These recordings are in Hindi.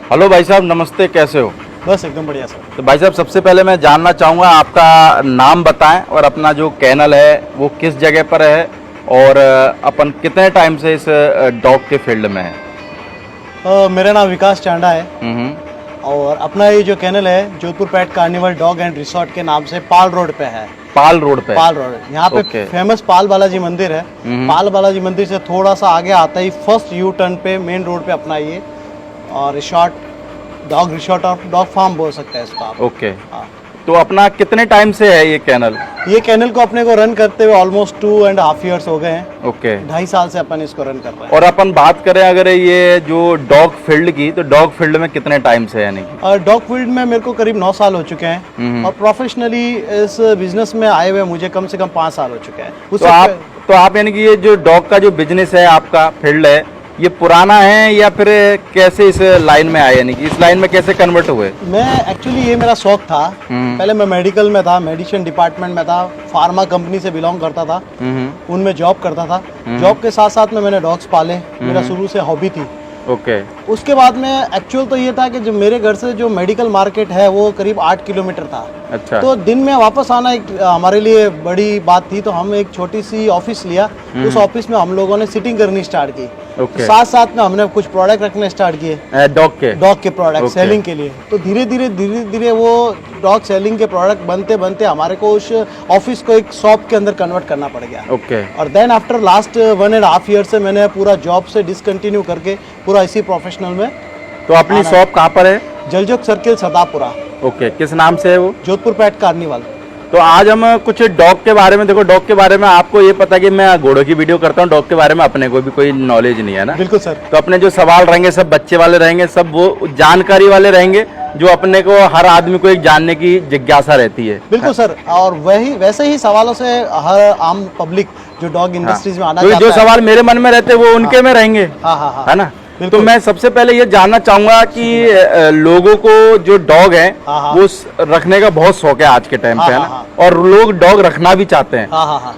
हेलो भाई साहब, नमस्ते। कैसे हो? बस एकदम बढ़िया सर। तो भाई साहब, सबसे पहले मैं जानना चाहूँगा आपका नाम बताएं और अपना जो कennel है वो किस जगह पर है और अपन कितने टाइम से इस डॉग के फील्ड में है। मेरा नाम विकास चांडा है हम्म। और अपना ये जो कैनल है जोधपुर पेट कार्निवल डॉग एंड रिसोर्ट के नाम से पाल रोड पे है। पाल रोड पे? पाल रोड, यहाँ पे ओके। फेमस पाल बालाजी मंदिर है। पाल बालाजी मंदिर से थोड़ा सा आगे आता ही फर्स्ट यू टर्न पे मेन रोड पे अपना ये और रिसोर्ट और डॉग फार्म बोल सकते हैं इसको आप। ओके। हाँ। तो अपना कितने टाइम से है ये कैनल? ये कैनल को अपने को रन करते हुए ऑलमोस्ट 2.5 years हो गए हैं। ओके। 2.5 साल से अपन इसको रन कर रहे हैं। और अपन बात करें अगर ये जो डॉग फील्ड की, तो डॉग फील्ड में कितने टाइम से है यानी कि? और डॉग फील्ड में मेरे को करीब 9 साल हो चुके हैं और प्रोफेशनली इस बिजनेस में आए हुए मुझे कम से कम 5 साल हो चुके हैं। तो आप यानी कि ये जो डॉग का जो बिजनेस है, आपका फील्ड है, ये पुराना है या फिर कैसे इस लाइन में आए, यानी कि इस लाइन में कैसे कन्वर्ट हुए? मैं एक्चुअली ये मेरा शौक था। पहले मैं मेडिकल में था, मेडिसिन डिपार्टमेंट में था, फार्मा कंपनी से बिलोंग करता था, उनमें जॉब करता था। जॉब के साथ साथ में मैंने डॉग्स पाले, मेरा शुरू से हॉबी थी। ओके। उसके बाद में एक्चुअल तो ये था कि जो मेरे घर से जो मेडिकल मार्केट है वो करीब 8 किलोमीटर था। अच्छा। तो दिन में वापस आना एक हमारे लिए बड़ी बात थी, तो हम एक छोटी सी ऑफिस लिया। उस ऑफिस में हम लोगों ने सिटिंग करनी स्टार्ट की। ओके। साथ साथ में हमने कुछ प्रोडक्ट रखने स्टार्ट किए, डॉग के प्रोडक्ट सेलिंग के लिए। तो धीरे धीरे वो डॉग सेलिंग के प्रोडक्ट बनते बनते हमारे को उस ऑफिस को एक शॉप के अंदर कन्वर्ट करना पड़ गया। ओके। और देन आफ्टर लास्ट 1.5 years से मैंने पूरा जॉब से डिसकंटिन्यू करके पूरा इसी प्रोफेशनल में। तो अपनी शॉप कहाँ पर है? जलजोग सर्किल सदापुरा। ओके। किस नाम से है वो? जोधपुर पेट कार्निवल। तो आज हम कुछ डॉग के बारे में, देखो डॉग के बारे में आपको ये पता कि मैं घोड़ों की वीडियो करता हूँ, डॉग के बारे में अपने को भी कोई नॉलेज नहीं है ना। बिल्कुल सर। तो अपने जो सवाल रहेंगे सब बच्चे वाले रहेंगे, सब वो जानकारी वाले रहेंगे जो अपने को, हर आदमी को एक जानने की जिज्ञासा रहती है। बिल्कुल सर। और वैसे ही सवालों से हर आम पब्लिक जो डॉग इंडस्ट्रीज में आना चाहता है, जो सवाल मेरे मन में रहते हैं वो उनके में रहेंगे। हाँ। है ना। तो मैं सबसे पहले ये जानना चाहूंगा कि लोगों को जो डॉग है वो रखने का बहुत शौक है आज के टाइम पे, है ना। और लोग डॉग रखना भी चाहते हैं।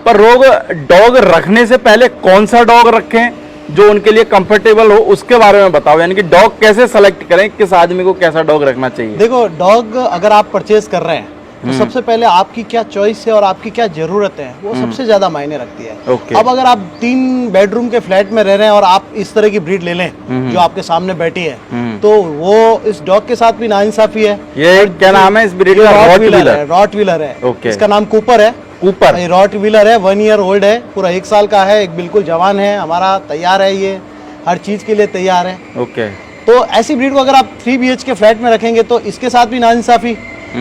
पर लोग डॉग रखने से पहले कौन सा डॉग रखें जो उनके लिए कंफर्टेबल हो, उसके बारे में बताओ। यानी कि डॉग कैसे सेलेक्ट करें, किस आदमी को कैसा डॉग रखना चाहिए? देखो, डॉग अगर आप परचेज कर रहे हैं तो सबसे पहले आपकी क्या चॉइस है और आपकी क्या जरूरत है वो सबसे ज्यादा मायने रखती है। ओके। अब अगर आप 3 बेडरूम के फ्लैट में रह रहे हैं और आप इस तरह की ब्रीड ले लें जो आपके सामने बैठी है, तो वो इस डॉग के साथ भी नाइंसाफी है। ये क्या नाम है इस ब्रीड का? रॉटवीलर है। ओके। इसका नाम कूपर है। कूपर। ये रॉटवीलर है, 1 year old है, पूरा 1 साल का है, एक बिल्कुल जवान है, हमारा तैयार है, ये हर चीज के लिए तैयार है। ओके। तो ऐसी ब्रीड को अगर आप 3 BH के फ्लैट में रखेंगे तो इसके साथ भी नाइंसाफी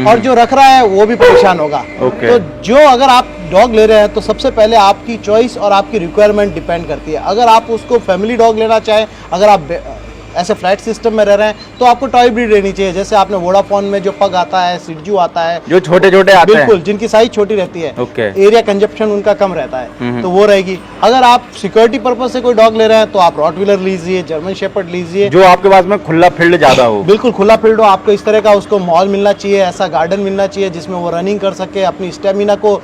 और जो रख रहा है वो भी परेशान होगा। ओके। तो जो अगर आप डॉग ले रहे हैं तो सबसे पहले आपकी चॉइस और आपकी रिक्वायरमेंट डिपेंड करती है। अगर आप उसको फैमिली डॉग लेना चाहें, अगर आप ऐसे फ्लैट सिस्टम में रह रहे हैं तो आपको टॉय ब्रीड लेनी चाहिए। जैसे आपने वोडाफोन में जो पग आता है, सिडजू आता है, जो छोटे छोटे आते हैं, बिल्कुल, जिनकी साइज छोटी रहती है। ओके। एरिया कंजप्शन उनका कम रहता है, तो वो रहेगी। अगर आप सिक्योरिटी पर्पज से कोई डॉग ले रहे हैं तो आप रॉटवीलर लीजिए, जर्मन शेपर्ड लीजिए, जो आपके पास में खुला फील्ड ज्यादा हो। बिल्कुल खुला फील्ड हो। आपको इस तरह का उसको माहौल मिलना चाहिए, ऐसा गार्डन मिलना चाहिए जिसमें वो रनिंग कर सके, अपनी स्टेमिना को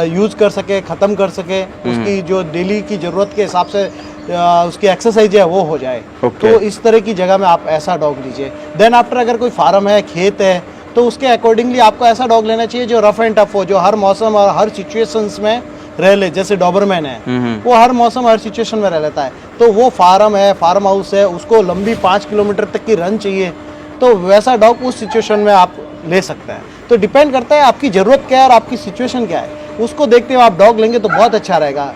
यूज कर सके, खत्म कर सके, उसकी जो डेली की जरूरत के हिसाब से उसकी एक्सरसाइज है वो हो जाए। तो इस तरह की जगह में आप ऐसा डॉग लीजिए। देन आफ्टर अगर कोई फार्म है, खेत है, तो उसके अकॉर्डिंगली आपको ऐसा डॉग लेना चाहिए जो रफ एंड टफ हो, जो हर मौसम और हर सिचुएशंस में रह ले। जैसे डॉबरमैन है, वो हर मौसम हर सिचुएशन में रह लेता है। तो वो फार्म है, फार्म हाउस है, उसको लंबी 5 किलोमीटर तक की रन चाहिए, तो वैसा डॉग उस सिचुएशन में आप ले सकते हैं। तो डिपेंड करता है आपकी ज़रूरत क्या है और आपकी सिचुएशन क्या है, उसको देखते हुए आप डॉग लेंगे तो बहुत अच्छा रहेगा।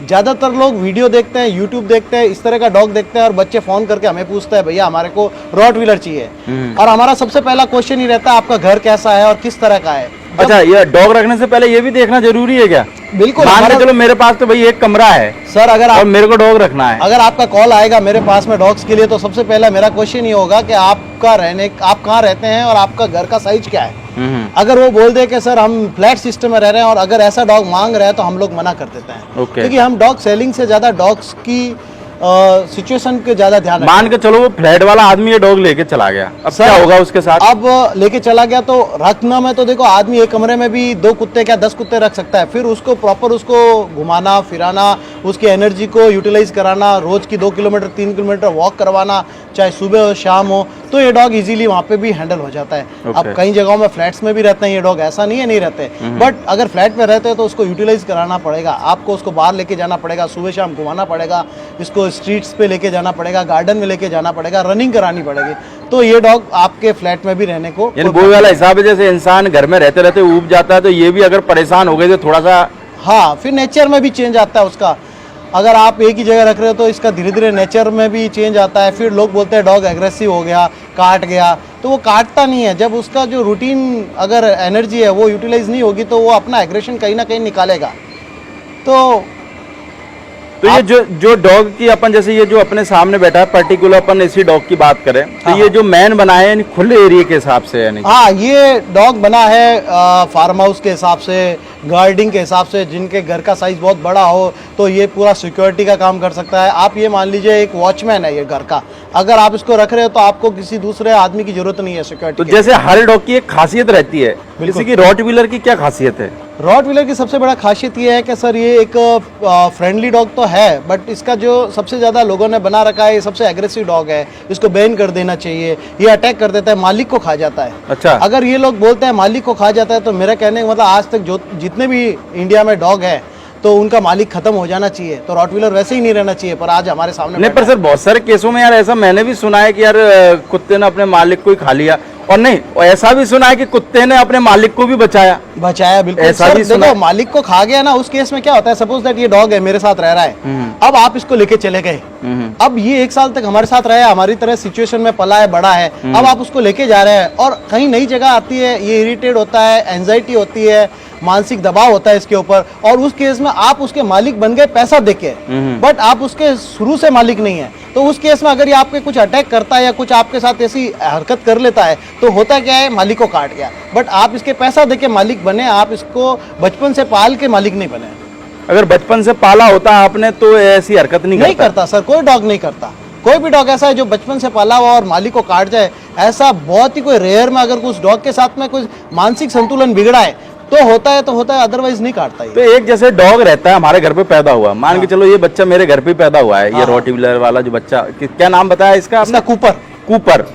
ज़्यादातर लोग वीडियो देखते हैं, यूट्यूब देखते हैं, इस तरह का डॉग देखते हैं और बच्चे फ़ोन करके हमें पूछते हैं भैया हमारे को रॉटवीलर चाहिए। और हमारा सबसे पहला क्वेश्चन ही रहता है आपका घर कैसा है और किस तरह का है। अच्छा, ये डॉग रखने से पहले ये भी देखना जरूरी है क्या? बिल्कुल। मान के चलो मेरे पास तो भाई एक कमरा है सर, अगर आप मेरे को डॉग रखना है, अगर आपका कॉल आएगा मेरे पास में डॉग्स के लिए, तो सबसे पहला मेरा क्वेश्चन ये होगा कि आप कहाँ रहते हैं और आपका घर का साइज क्या है। अगर वो बोल दे कि सर हम फ्लैट सिस्टम में रह रहे हैं और अगर ऐसा डॉग मांग रहे हैं तो हम लोग मना कर देते हैं। क्योंकि हम डॉग सेलिंग से ज्यादा डॉग्स की सिचुएशन के ज्यादा ध्यान। मान के चलो वो फ्लैट वाला आदमी ये डॉग लेके चला गया, अब क्या होगा उसके साथ? अब लेके चला गया तो रखना में तो देखो, आदमी एक कमरे में भी 2 कुत्ते क्या 10 कुत्ते रख सकता है। फिर उसको प्रॉपर उसको घुमाना फिराना, उसकी एनर्जी को यूटिलाइज कराना, रोज की 2 किलोमीटर 3 किलोमीटर वॉक करवाना, चाहे सुबह हो शाम हो, तो ये डॉग इजीली वहाँ पे भी हैंडल हो जाता है। अब कई जगहों में फ्लैट्स में भी रहते हैं ये डॉग, ऐसा नहीं है नहीं रहते, बट अगर फ्लैट में रहते हैं तो उसको यूटिलाइज कराना पड़ेगा, आपको उसको बाहर लेके जाना पड़ेगा, सुबह शाम घुमाना पड़ेगा, इसको स्ट्रीट्स पे लेके जाना पड़ेगा, गार्डन में लेके जाना पड़ेगा, रनिंग करानी पड़ेगी, तो ये डॉग आपके फ्लैट में भी रहने को वो वाला हिसाब है। जैसे इंसान घर में रहते रहते ऊब जाता है, तो ये भी अगर परेशान हो गए तो थोड़ा सा, हाँ, फिर नेचर में भी चेंज आता है उसका। अगर आप एक ही जगह रख रहे हो तो इसका धीरे धीरे नेचर में भी चेंज आता है। फिर लोग बोलते हैं डॉग एग्रेसिव हो गया, काट गया, तो वो काटता नहीं है। जब उसका जो रूटीन अगर एनर्जी है वो यूटिलाइज नहीं होगी तो वो अपना एग्रेशन कहीं ना कहीं निकालेगा। तो ये जो डॉग की अपन, जैसे ये जो अपने सामने बैठा है पर्टिकुलर, अपन इसी डॉग की बात करें तो हाँ, ये जो मैन बनाए यानी खुले एरिया के हिसाब से, यानी हाँ, ये डॉग बना है फार्म हाउस के हिसाब से, गार्डिंग के हिसाब से। जिनके घर का साइज बहुत बड़ा हो तो ये पूरा सिक्योरिटी का काम कर सकता है। आप ये मान लीजिए एक वॉचमैन है ये घर का, अगर आप इसको रख रहे हो तो आपको किसी दूसरे आदमी की जरूरत नहीं है सिक्योरिटी। तो जैसे हर डॉग की एक खासियत रहती है, किसी की रॉटवीलर की क्या खासियत है? रॉटवीलर की सबसे बड़ा खासियत ये है कि सर ये एक फ्रेंडली डॉग तो है, बट इसका जो सबसे ज़्यादा लोगों ने बना रखा है, ये सबसे एग्रेसिव डॉग है, इसको बैन कर देना चाहिए, ये अटैक कर देता है, मालिक को खा जाता है। अच्छा, अगर ये लोग बोलते हैं मालिक को खा जाता है तो मेरा कहने का मतलब आज तक जो जितने भी इंडिया में डॉग है तो उनका मालिक खत्म हो जाना चाहिए, तो रॉटवीलर वैसे ही नहीं रहना चाहिए। पर आज हमारे सामने नहीं, पर सर बहुत सारे केसों में यार ऐसा मैंने भी सुना है कि यार कुत्ते ने अपने मालिक को ही खा लिया, और नहीं ऐसा भी सुना है कि कुत्ते ने अपने मालिक को भी बचाया। बिल्कुल ऐसा सर, भी सुना देखो मालिक को खा गया ना, उस केस में क्या होता है, सपोज दैट ये डॉग है मेरे साथ रह रहा है, अब आप इसको लेके चले गए, अब ये 1 साल तक हमारे साथ रहा है, हमारी तरह सिचुएशन में पला है, बड़ा है, अब आप उसको लेके जा रहे हैं और कहीं नई जगह आती है, ये इरिटेट होता है, एंजाइटी होती है, मानसिक दबाव होता है इसके ऊपर, और उस केस में आप उसके मालिक बन गए पैसा देके, बट आप उसके शुरू से मालिक नहीं है। तो उस केस में अगर ये आपके कुछ अटैक करता है या कुछ आपके साथ ऐसी हरकत कर लेता है तो होता क्या है, मालिक को काट गया, बट आप इसके पैसा देके मालिक बने, आप इसको बचपन से पाल के मालिक नहीं बने। अगर बचपन से पाला होता आपने तो ऐसी हरकत नहीं करता सर, कोई डॉग नहीं करता। कोई भी डॉग ऐसा है जो बचपन से पाला हुआ और मालिक को काट जाए, ऐसा बहुत ही कोई रेयर में, अगर उस डॉग के साथ में कोई मानसिक संतुलन बिगड़ा है तो होता है, अदरवाइज नहीं काटता। तो एक जैसे डॉग रहता है हमारे घर पे पैदा हुआ, मान के चलो ये बच्चा मेरे घर पे पैदा हुआ है, ये रॉटवीलर वाला जो बच्चा, क्या नाम बताया इसका? कूपर।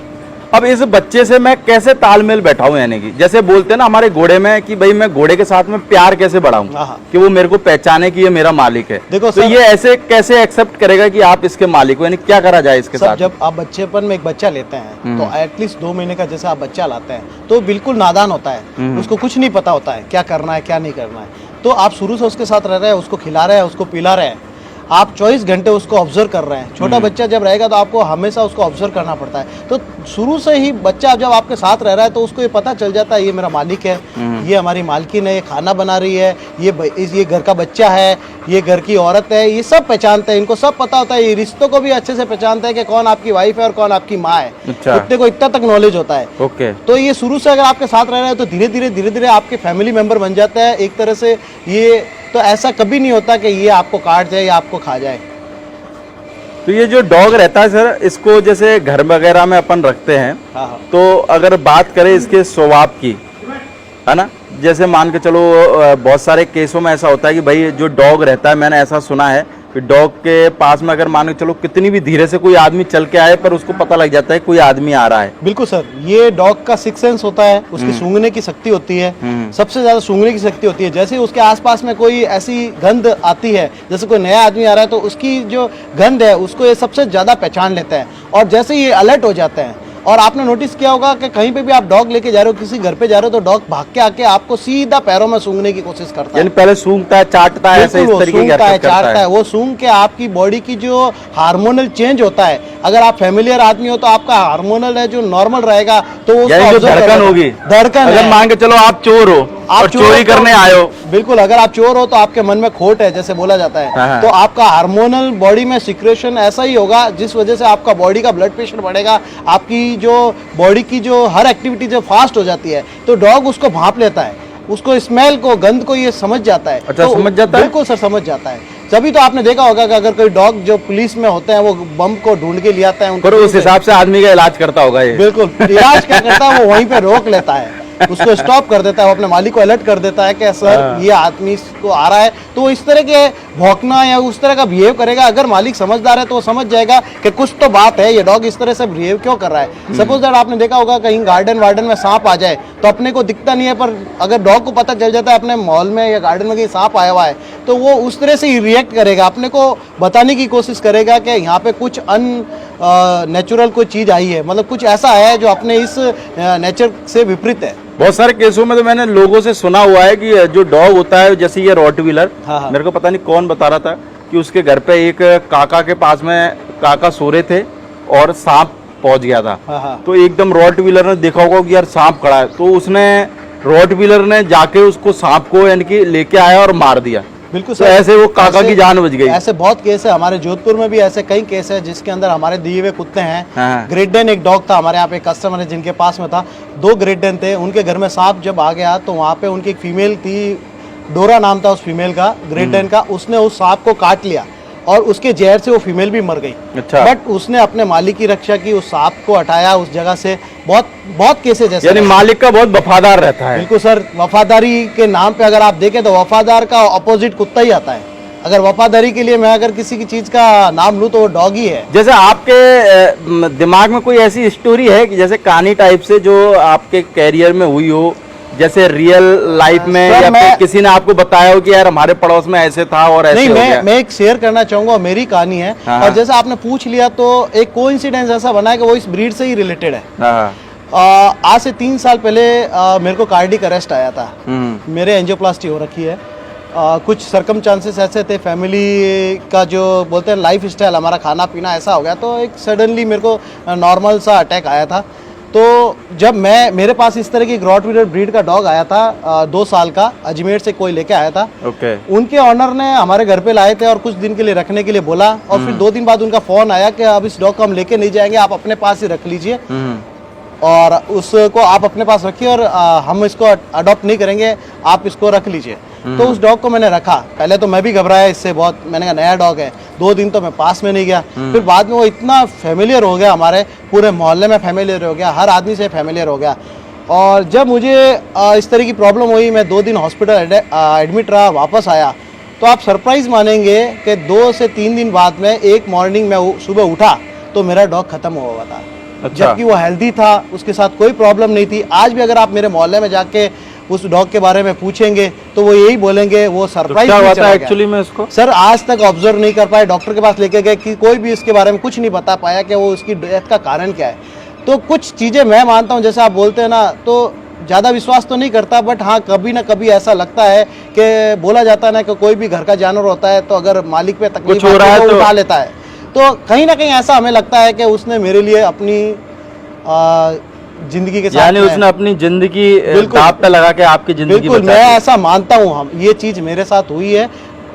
अब इस बच्चे से मैं कैसे तालमेल बैठाऊं, यानी कि जैसे बोलते हैं ना हमारे घोड़े में कि भाई मैं घोड़े के साथ में प्यार कैसे बढ़ाऊं कि वो मेरे को पहचाने कि ये मेरा मालिक है। देखो तो ये ऐसे कैसे एक्सेप्ट करेगा कि आप इसके मालिक हो, यानी क्या करा जाए इसके साथ? जब आप बच्चेपन में एक बच्चा लेते हैं तो एटलीस्ट 2 महीने का जैसे आप बच्चा लाते हैं तो बिल्कुल नादान होता है, उसको कुछ नहीं पता होता है क्या करना है क्या नहीं करना है। तो आप शुरू से उसके साथ रह रहे हैं, उसको खिला रहे हैं, उसको पिला रहे हैं, आप 24 घंटे उसको ऑब्जर्व कर रहे हैं। छोटा बच्चा जब रहेगा तो आपको हमेशा उसको ऑब्जर्व करना पड़ता है। तो शुरू से ही बच्चा जब आपके साथ रह रहा है तो उसको ये पता चल जाता है ये मेरा मालिक है, ये हमारी मालकिन है, ये खाना बना रही है, ये घर का बच्चा है, ये घर की औरत है, ये सब पहचानते हैं, इनको सब पता होता है, ये रिश्तों को भी अच्छे से पहचानते हैं कि कौन आपकी वाइफ है और कौन आपकी माँ है। कुत्ते को इतना तक नॉलेज होता है। ओके। तो ये शुरू से अगर आपके साथ रह रहे हैं तो धीरे धीरे आपके फैमिली मेंबर बन जाता है एक तरह से ये। तो ऐसा कभी नहीं होता कि ये आपको काट जाए या आपको खा जाए। तो ये जो डॉग रहता है सर, इसको जैसे घर वगैरह में अपन रखते हैं, तो अगर बात करें इसके स्वभाव की, है ना, जैसे मान के चलो बहुत सारे केसों में ऐसा होता है कि भाई जो डॉग रहता है, मैंने ऐसा सुना है कि डॉग के पास में अगर मान के चलो कितनी भी धीरे से कोई आदमी चल के आए पर उसको पता लग जाता है कोई आदमी आ रहा है। बिल्कुल सर, ये डॉग का 6th सेंस होता है, उसकी सूंघने की शक्ति होती है, सबसे ज्यादा सूंघने की शक्ति होती है। जैसे ही उसके आसपास में कोई ऐसी गंध आती है, जैसे कोई नया आदमी आ रहा है तो उसकी जो गंध है उसको ये सबसे ज्यादा पहचान लेता है, और जैसे ही ये अलर्ट हो जाते हैं। और आपने नोटिस किया होगा कि कहीं पे भी आप डॉग लेके जा रहे हो, किसी घर पे जा रहे हो, तो डॉग भाग के आके आपको सीधा पैरों में सूंघने की कोशिश करता है। यानी पहले सूंघता है, चाटता है, ऐसे इस तरीके की हरकत चाटता है। वो सूंघ के आपकी बॉडी की जो हार्मोनल चेंज होता है, अगर आप फैमिलियर आदमी हो तो आपका हार्मोनल है जो नॉर्मल रहेगा, तो वो धड़कन होगी। धड़कन, अगर मान के चलो आप चोर हो और चोरी करने आए हो, बिल्कुल, अगर आप चोर हो तो आपके मन में खोट है जैसे बोला जाता है, तो आपका हार्मोनल बॉडी में सिक्रेशन ऐसा ही होगा जिस वजह से आपका बॉडी का ब्लड प्रेशर बढ़ेगा, आपकी जो बॉडी की जो हर एक्टिविटी जो फास्ट हो जाती है। तो डॉग उसको भांप लेता है, उसको स्मेल को, गंध को ये समझ जाता है। अच्छा, तो समझ जाता है? बिल्कुल सर, समझ जाता है। तभी तो आपने देखा होगा कि अगर कोई डॉग जो पुलिस में होते हैं वो बम को ढूंढ के ले आता है, उस हिसाब से आदमी का इलाज करता होगा ये। बिल्कुल, इलाज क्या करता है वो वहीं पे रोक लेता है। उसको स्टॉप कर देता है, वो अपने मालिक को अलर्ट कर देता है कि सर ये आदमी को आ रहा है, तो वो इस तरह के भौंकना या उस तरह का बिहेव करेगा। अगर मालिक समझदार है तो वो समझ जाएगा कि कुछ तो बात है, ये डॉग इस तरह से बिहेव क्यों कर रहा है। सपोज दैट आपने देखा होगा कहीं गार्डन वार्डन में सांप आ जाए तो अपने को दिखता नहीं है, पर अगर डॉग को पता चल जाता है अपने मॉल में या गार्डन में कहीं सांप आया हुआ है तो वो उस तरह से ही रिएक्ट करेगा, अपने को बताने की कोशिश करेगा कि यहाँ पे कुछ नेचुरल कोई चीज आई है, मतलब कुछ ऐसा है जो अपने इस नेचर से विपरीत है। बहुत सारे केसों में तो मैंने लोगों से सुना हुआ है कि जो डॉग होता है, जैसे ये रॉटवीलर, मेरे को पता नहीं कौन बता रहा था कि उसके घर पे एक काका के पास में काका सो रहे थे और सांप पहुंच गया था। तो एकदम रॉटवीलर ने देखा होगा कि यार सांप खड़ा है, तो उसने रॉटवीलर ने जाके उसको सांप को यानी कि लेके आया और मार दिया। बिल्कुल तो ऐसे वो काका की जान बच गई। ऐसे बहुत केस है हमारे जोधपुर में भी, ऐसे कई केस है जिसके अंदर हमारे दिए हुए कुत्ते हैं। ग्रेट डेन एक डॉग था हमारे यहाँ पे, कस्टमर है जिनके पास में था, 2 ग्रेट डेन थे, उनके घर में सांप जब आ गया तो वहाँ पे उनकी एक फीमेल थी, डोरा नाम था उस फीमेल का, ग्रेट डेन का, उसने उस सांप को काट लिया और उसके जहर से वो फीमेल भी मर गई। अच्छा। बट उसने अपने मालिक की रक्षा की, उस सांप को हटाया उस जगह से। बहुत केसेस जैसे, यानी मालिक का बहुत वफादार रहता है। बिल्कुल सर, वफादारी के नाम पे अगर आप देखें तो वफादार का ऑपोजिट कुत्ता ही आता है। अगर वफादारी के लिए मैं अगर किसी की चीज का नाम लूं तो वो डॉग ही है। जैसे आपके दिमाग में कोई ऐसी स्टोरी है कि जैसे कहानी टाइप से जो आपके कैरियर में हुई हो, जैसे रियल लाइफ में, या फिर किसी ने आपको बताया हो कि यार हमारे पड़ोस में ऐसे था और ऐसे नहीं, हो गया? मैं एक शेयर करना चाहूंगा, मेरी कहानी है। और जैसे आपने पूछ लिया तो एक कोइंसिडेंस ऐसा बना है कि वो इस ब्रीड से ही रिलेटेड है। आज से 3 साल पहले मेरे को कार्डिक अरेस्ट आया था, मेरे एंजियोप्लास्टी हो रखी है। कुछ सर्कमचांसेस ऐसे थे, फैमिली का जो बोलते हैं लाइफ स्टाइल, हमारा खाना पीना ऐसा हो गया, तो एक सडनली मेरे को नॉर्मल सा अटैक आया था। तो जब मेरे पास इस तरह की रॉटवीलर ब्रीड का डॉग आया था 2 साल का, अजमेर से कोई लेके आया था। उनके ऑनर ने हमारे घर पे लाए थे और कुछ दिन के लिए रखने के लिए बोला, और फिर 2 दिन बाद उनका फोन आया कि अब इस डॉग को हम लेके नहीं जाएंगे, आप अपने पास ही रख लीजिए और उसको आप अपने पास रखिए और हम इसको अडॉप्ट नहीं करेंगे, आप इसको रख लीजिए। तो उस डॉग को मैंने रखा। पहले तो मैं भी घबराया इससे बहुत, मैंने कहा नया डॉग है, 2 दिन तो मैं पास में नहीं गया। फिर बाद में वो इतना फेमिलियर हो गया, हमारे पूरे मोहल्ले में फेमिलियर हो गया, हर आदमी से फेमिलियर हो गया। और जब मुझे इस तरह की प्रॉब्लम हुई, मैं 2 दिन हॉस्पिटल एडमिट रहा, वापस आया, तो आप सरप्राइज मानेंगे कि 2 से 3 दिन बाद में एक मॉर्निंग में सुबह उठा तो मेरा डॉग खत्म हुआ हुआ था। अच्छा। जबकि वो हेल्दी था, उसके साथ कोई प्रॉब्लम नहीं थी। आज भी अगर आप मेरे मोहल्ले में जाके उस डॉग के बारे में पूछेंगे तो वो यही बोलेंगे, वो सरप्राइज क्या हुआ था एक्चुअली में उसको? सर आज तक ऑब्जर्व नहीं कर पाए, डॉक्टर के पास लेके गए कि कोई भी इसके बारे में कुछ नहीं बता पाया कि वो उसकी डेथ का कारण क्या है। तो कुछ चीज़ें मैं मानता हूँ, जैसे आप बोलते हैं ना, तो ज़्यादा विश्वास तो नहीं करता, बट हाँ कभी ना कभी ऐसा लगता है कि बोला जाता है ना कि कोई भी घर का जानवर होता है तो अगर मालिक पे तकलीफ हो रहा है तो उठा लेता है। तो कहीं ना कहीं ऐसा हमें लगता है कि उसने मेरे लिए अपनी जिंदगी के साथ, यानी उसने अपनी जिंदगी दांव पे लगा के आपकी जिंदगी बिल्कुल, मैं ऐसा मानता हूँ। हम ये चीज़ मेरे साथ हुई है।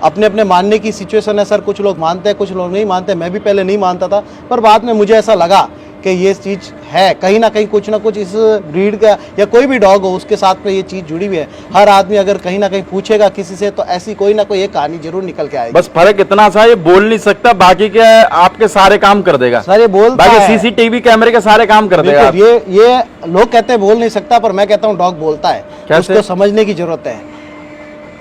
अपने अपने मानने की सिचुएशन है सर, कुछ लोग मानते हैं, कुछ लोग नहीं मानते। मैं भी पहले नहीं मानता था, पर बाद में मुझे ऐसा लगा कि ये चीज़ है, कहीं ना कहीं कुछ ना कुछ इस ब्रीड का या कोई भी डॉग हो उसके साथ में ये चीज़ जुड़ी हुई है। हर आदमी अगर कहीं ना कहीं पूछेगा किसी से तो ऐसी कोई ना कोई एक कहानी जरूर निकल के आएगी। बस फर्क इतना सा, ये बोल नहीं सकता, बाकी के आपके सारे काम कर देगा सर। ये बोलता है, बाकी सीसीटीवी कैमरे के सारे काम कर देगा। ये लोग कहते हैं बोल नहीं सकता, पर मैं कहता हूँ डॉग बोलता है, उसको समझने की जरूरत है।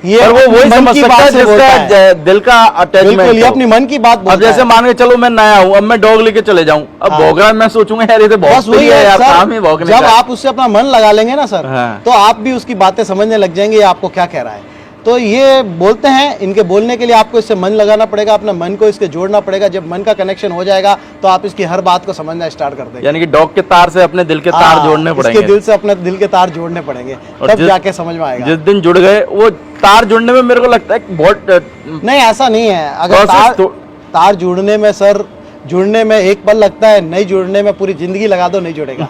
ये वो वही समझ सकता है जिसका दिल का अटैचमेंट, ये अपनी मन की बात बोलता है। अब जैसे मान के चलो मैं नया हूँ, अब मैं डॉग लेके चले जाऊँ, अब भौंक रहा है, मैं सोचूंगा यार ये तो बस वही है यार, काम ही भौंकने। जब आप उससे अपना मन लगा लेंगे ना सर, तो आप भी उसकी बातें समझने लग जाएंगे, ये आपको क्या कह रहा है। तो ये बोलते हैं, इनके बोलने के लिए आपको इससे मन लगाना पड़ेगा, अपना मन को इसके जोड़ना पड़ेगा। जब मन का कनेक्शन हो जाएगा तो आप इसकी हर बात को समझना स्टार्ट कर देंगे। यानी कि डॉग के तार से अपने दिल के तार जोड़ने पड़ेंगे, इसके दिल से अपने दिल के तार जोड़ने पड़ेंगे, तब जाके समझ में आएगा। जिस दिन जुड़ गए, वो तार जुड़ने में मेरे को लगता है बहुत नहीं, ऐसा नहीं है। अगर तार जुड़ने में सर, जुड़ने में एक पल लगता है, नहीं जुड़ने में पूरी जिंदगी लगा दो, नहीं जुड़ेगा।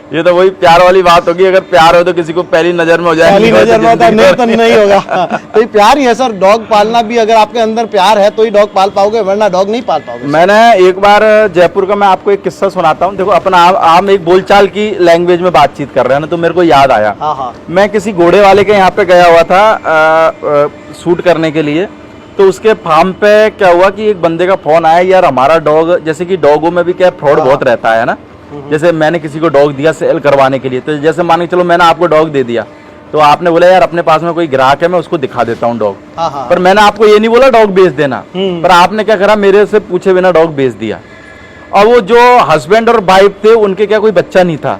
ये तो वही प्यार वाली बात होगी, अगर प्यार हो तो किसी को पहली नजर में हो जाए, पहली नजर में होता नहीं तो नहीं होगा। तो ये प्यार ही है सर, डॉग पालना भी अगर आपके अंदर प्यार है तो ही डॉग पाल पाओगे, वरना डॉग नहीं पाल पाओगे। मैंने एक बार जयपुर का, मैं आपको एक किस्सा सुनाता हूँ। देखो अपना आम एक बोलचाल की लैंग्वेज में बातचीत कर रहे हैं ना, तो मेरे को याद आया। मैं किसी घोड़े वाले के यहाँ पे गया हुआ था शूट करने के लिए, तो उसके फार्म पे क्या हुआ कि एक बंदे का फोन आया, यार हमारा डॉग, जैसे कि डॉगों में भी क्या फ्रॉड बहुत रहता है ना, जैसे मैंने किसी को डॉग दिया सेल करवाने के लिए, तो जैसे मान के चलो मैंने आपको डॉग दे दिया, तो आपने बोला यार अपने पास में कोई ग्राहक है मैं उसको दिखा देता हूँ डॉग, पर मैंने आपको ये नहीं बोला डॉग बेच देना, पर आपने क्या करा मेरे से पूछे बिना डॉग बेच दिया। और वो जो हस्बैंड और वाइफ थे उनके क्या कोई बच्चा नहीं था,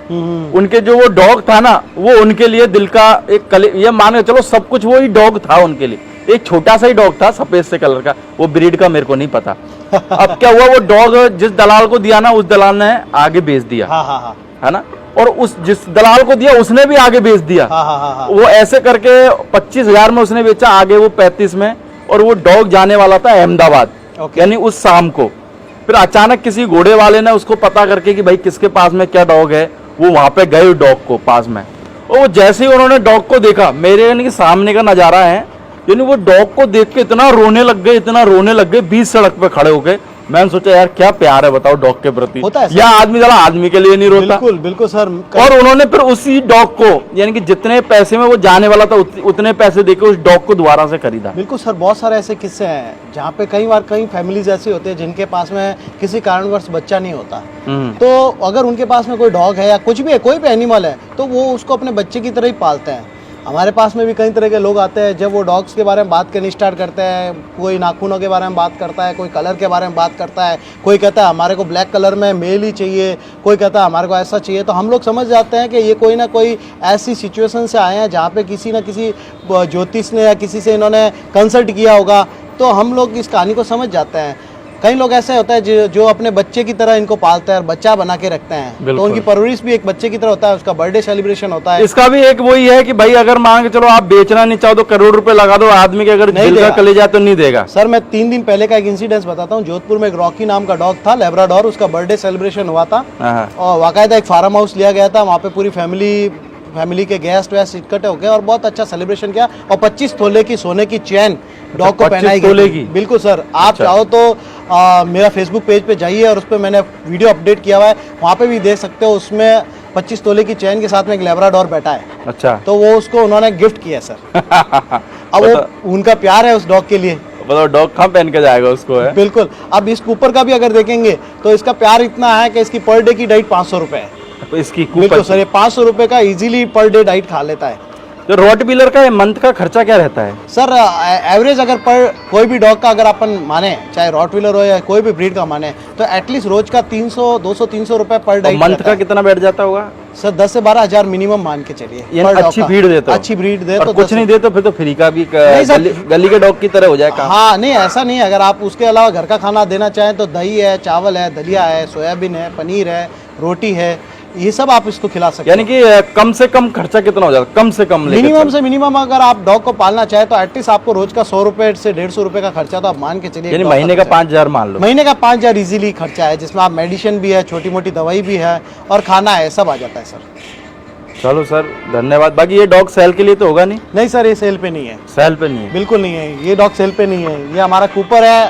उनके जो वो डॉग था ना वो उनके लिए दिल का एक ये मान के चलो सब कुछ वो ही डॉग था उनके लिए, एक छोटा सा ही डॉग था सफेद से कलर का, वो ब्रीड का मेरे को नहीं पता। अब क्या हुआ वो डॉग जिस दलाल को दिया ना उस दलाल ने आगे बेच दिया, है ना, और उस जिस दलाल को दिया उसने भी आगे बेच दिया। वो ऐसे करके 25,000 में उसने बेचा, आगे वो 35 में, और वो डॉग जाने वाला था अहमदाबाद, यानी उस शाम को। फिर अचानक किसी घोड़े वाले ने उसको पता करके कि भाई किसके पास में क्या डॉग है, वो वहां पे गए डॉग को पास में, और वो जैसे ही उन्होंने डॉग को देखा, मेरे यानी कि सामने का नजारा है, यानी वो डॉग को देख के इतना रोने लग गए, इतना रोने लग गए, बीच सड़क पे खड़े हो गए। मैंने सोचा यार क्या प्यार है बताओ डॉग के प्रति, या आदमी जरा आदमी के लिए नहीं रोता। बिल्कुल बिल्कुल सर। और उन्होंने फिर उसी डॉग को यानी कि जितने पैसे में वो जाने वाला था उतने पैसे देके उस डॉग को दोबारा से खरीदा। बिल्कुल सर, बहुत सारे ऐसे किस्से हैं जहाँ पे कई बार कई फैमिलीज ऐसी होती है जिनके पास में किसी कारणवश बच्चा नहीं होता, तो अगर उनके पास में कोई डॉग है या कुछ भी है, कोई भी एनिमल है, तो वो उसको अपने बच्चे की तरह ही पालते हैं। हमारे पास में भी कई तरह के लोग आते हैं, जब वो डॉग्स के बारे में बात करनी स्टार्ट करते हैं, कोई नाखूनों के बारे में बात करता है, कोई कलर के बारे में बात करता है, कोई कहता है हमारे को ब्लैक कलर में मेल ही चाहिए, कोई कहता है हमारे को ऐसा चाहिए, तो हम लोग समझ जाते हैं कि ये कोई ना कोई ऐसी सिचुएशन से आए हैं जहाँ पे किसी न किसी ज्योतिष ने या किसी से इन्होंने कंसल्ट किया होगा, तो हम लोग इस कहानी को समझ जाते हैं। कई लोग ऐसे होता है जो अपने बच्चे की तरह इनको पालते हैं और बच्चा बना के रखते हैं, तो उनकी परवरिश भी एक बच्चे की तरह होता है, उसका बर्थडे सेलिब्रेशन होता है। इसका भी एक वही है कि भाई अगर मान के चलो आप बेचना नहीं चाहो तो करोड़ रुपए लगा दो, आदमी के अगर दिल का कलेजा तो नहीं देगा। सर मैं 3 दिन पहले का एक इंसिडेंस बताता हूँ। जोधपुर में एक रॉकी नाम का डॉग था, लेब्राडोर, उसका बर्थडे सेलिब्रेशन हुआ था और बाकायदा एक फार्म हाउस लिया गया था, वहाँ पे पूरी फैमिली के गेस्ट वेस्ट इकट्ठे हो गए और बहुत अच्छा सेलिब्रेशन किया, और 25 तोले की सोने की चैन डॉग को पहनाई गई। बिल्कुल सर, आप चाहो तो मेरा फेसबुक पेज पे जाइए और उस पर मैंने वीडियो अपडेट किया हुआ है, वहाँ पे भी देख सकते हो। उसमें 25 तोले की चैन के साथ में एक लेब्राडोर बैठा है। अच्छा, तो वो उसको उन्होंने गिफ्ट किया सर। अब वो उनका प्यार है उस डॉग के लिए। बताओ डॉग कहाँ पहन के जाएगा उसको, है? बिल्कुल। अब इस कूपर का भी अगर देखेंगे तो इसका प्यार इतना है कि इसकी पर डे की डाइट 500 रुपए है। तो इसकी बिल्कुल सर, ये 500 रुपए का इजीली पर डे डाइट खा लेता है। तो रॉटवीलर का मंथ का खर्चा क्या रहता है सर? एवरेज अगर पर कोई भी डॉग का अगर अपन माने, चाहे रॉटवीलर हो या कोई भी ब्रीड का माने, तो एटलीस्ट रोज का 200-300 रुपए पर डाइट। मंथ का कितना बैठ जाता होगा सर? 10 से 12 हजार मिनिमम मान के चलिए। अच्छी ब्रीड दे तो, अच्छी ब्रीड दे तो कुछ नहीं दे तो फिर तो फ्री का भी गली के डॉग की तरह हो जाएगा। हाँ नहीं, ऐसा नहीं है। अगर आप उसके अलावा घर का खाना देना चाहें तो दही है, चावल है, दलिया है, सोयाबीन है, पनीर है, रोटी है, ये सब आप इसको खिला सकते हैं। यानी कि कम से कम खर्चा कितना हो जाता है? कम से कम मिनिमम से मिनिमम अगर आप डॉग को पालना चाहे तो एटलीस्ट आपको रोज का 100 रुपए से 150 रुपए का खर्चा तो आप मान के चलिए। यानी महीने का 5,000 मान लो। महीने का 5,000 इजीली खर्चा है, जिसमें आप मेडिसिन भी है, छोटी मोटी दवाई भी है और खाना है, सब आ जाता है सर। चलो सर, धन्यवाद। बाकी ये डॉग सेल के लिए तो होगा नहीं? नहीं सर, ये सेल पे नहीं है। सेल पे नहीं है? बिल्कुल नहीं है, ये डॉग सेल पे नहीं है। ये हमारा कूपर है,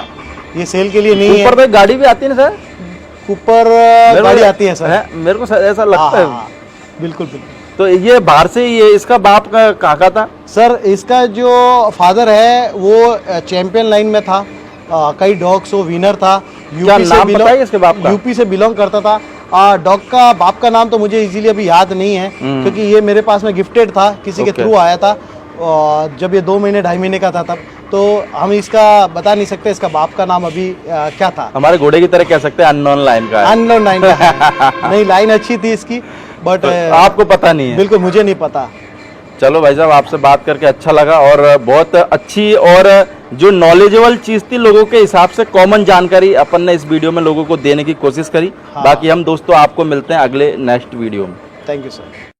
ये सेल के लिए नहीं है। कूपर पे गाड़ी भी आती है ना सर? कूपर गाड़ी आती है सर, मेरे को ऐसा लगता है। बिल्कुल बिल्कुल। तो ये बाहर से ये इसका बाप का काका था सर? इसका जो फादर है वो चैंपियन लाइन में था, कई डॉग्स वो विनर था। यूपी से इसके बाप का? यूपी से बिलोंग करता था। डॉग का बाप का नाम तो मुझे इजीली अभी याद नहीं है, क्योंकि ये मेरे पास में गिफ्टेड था, किसी के थ्रू आया था जब ये 2 महीने 2.5 महीने का था तब। तो हम इसका बता नहीं सकते इसका बाप का नाम अभी क्या था। हमारे घोड़े की तरह कह सकते हैं अननोन लाइन का। अननोन लाइन का है। नहीं, लाइन अच्छी थी इसकी, बट तो आपको पता नहीं है? बिल्कुल मुझे नहीं पता। चलो भाई साहब, आपसे बात करके अच्छा लगा और बहुत अच्छी और जो नॉलेजेबल चीज थी, लोगों के हिसाब से कॉमन जानकारी अपन ने इस वीडियो में लोगों को देने की कोशिश करी। बाकी हम दोस्तों आपको मिलते हैं अगले नेक्स्ट वीडियो में। Thank you sir.